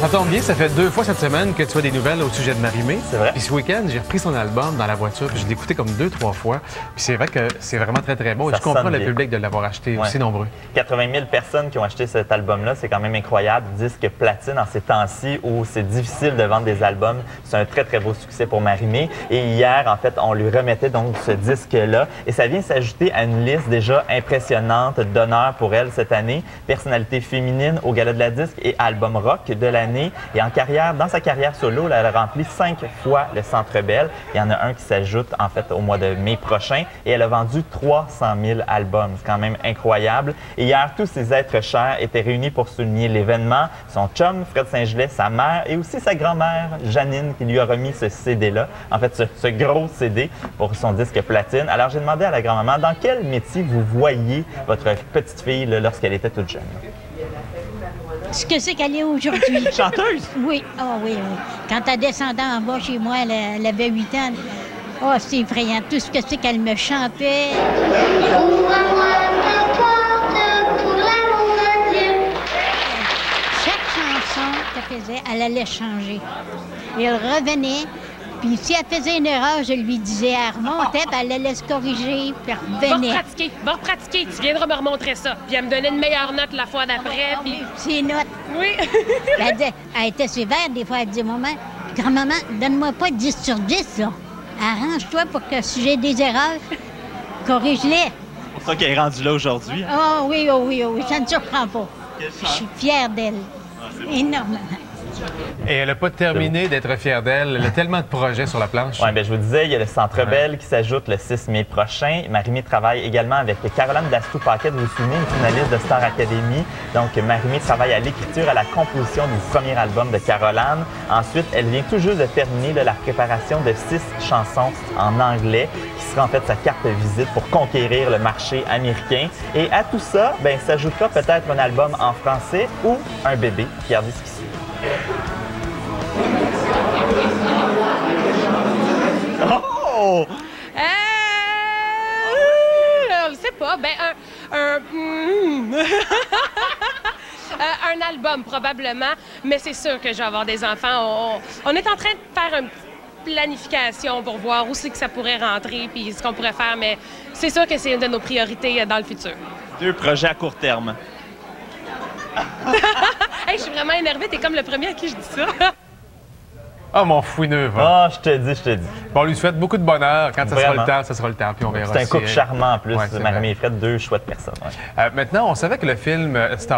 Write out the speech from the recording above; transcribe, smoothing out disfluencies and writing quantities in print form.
Ça tombe bien, ça fait 2 fois cette semaine que tu vois des nouvelles au sujet de Marie-Mé. C'est vrai. Puis ce week-end, j'ai repris son album dans la voiture, puis je l'ai écouté comme 2-3 fois. Puis c'est vrai que c'est vraiment très, très bon. Et Ça je comprends sonne le bien. public de l'avoir acheté aussi nombreux. 80 000 personnes qui ont acheté cet album-là, c'est quand même incroyable. Disque platine en ces temps-ci où c'est difficile de vendre des albums. C'est un très, très beau succès pour Marie-Mé. Et hier, en fait, on lui remettait donc ce disque-là. Et ça vient s'ajouter à une liste déjà impressionnante d'honneurs pour elle cette année. Personnalité féminine au Gala de la disque et album rock de l'année. Et dans sa carrière solo, elle a rempli 5 fois le Centre Bell. Il y en a un qui s'ajoute en fait au mois de mai prochain. Et elle a vendu 300 000 albums. C'est quand même incroyable. Et hier, tous ses êtres chers étaient réunis pour souligner l'événement. Son chum, Fred Saint-Gelais, sa mère et aussi sa grand-mère, Janine, qui lui a remis ce CD-là. En fait, ce gros CD pour son disque platine. Alors, j'ai demandé à la grand-maman dans quel métier vous voyez votre petite fille là, lorsqu'elle était toute jeune. Ce que c'est qu'elle est aujourd'hui. Chanteuse? Oui, oui. Quand elle descendait en bas chez moi, elle avait 8 ans. Oh, c'est effrayant. Tout ce que c'est qu'elle me chantait. Chaque chanson qu'elle faisait, elle allait changer. Et elle revenait. Puis si elle faisait une erreur, je lui disais, elle remontait, puis elle allait se corriger, puis elle revenait. Va repratiquer, tu viendras me remontrer ça. Puis elle me donnait une meilleure note la fois d'après. Puis... C'est notes. Oui. Elle était sévère, des fois, elle disait, maman, grand-maman, donne-moi pas 10 sur 10, là. Arrange-toi pour que si j'ai des erreurs, corrige-les. C'est pour ça qu'elle est rendue là aujourd'hui. Oh oui, ça ne surprend pas. Je suis fière d'elle. Énormément. Et elle n'a pas terminé d'être fière d'elle. Elle a tellement de projets sur la planche. Oui, bien, je vous disais, il y a le Centre Bell qui s'ajoute le 6 mai prochain. Marie-Mé travaille également avec Caroline Dastou-Paquette, vous vous souvenez, une finaliste de Star Academy. Donc, Marie-Mé travaille à l'écriture, à la composition du premier album de Caroline. Ensuite, elle vient tout juste de terminer la préparation de 6 chansons en anglais, qui sera en fait sa carte de visite pour conquérir le marché américain. Et à tout ça, bien, s'ajoutera peut-être un album en français ou un bébé. Regardez ce qui suit. Oh! Je sais pas. Ben, un album, probablement. Mais c'est sûr que je vais avoir des enfants. On est en train de faire une planification pour voir où c'est que ça pourrait rentrer puis ce qu'on pourrait faire. Mais c'est sûr que c'est une de nos priorités dans le futur. 2 projets à court terme. Hey, je suis vraiment énervée. T'es comme le premier à qui je dis ça. Oh, mon fouineux, va. Ah, je te dis. Bon, on lui souhaite beaucoup de bonheur. Quand ça Vraiment. ça sera le temps, puis on verra. C'est un couple charmant en plus. Ouais, c'est Marie-Mé vrai. et Fred, 2 chouettes personnes. Ouais. Maintenant, on savait que le film Star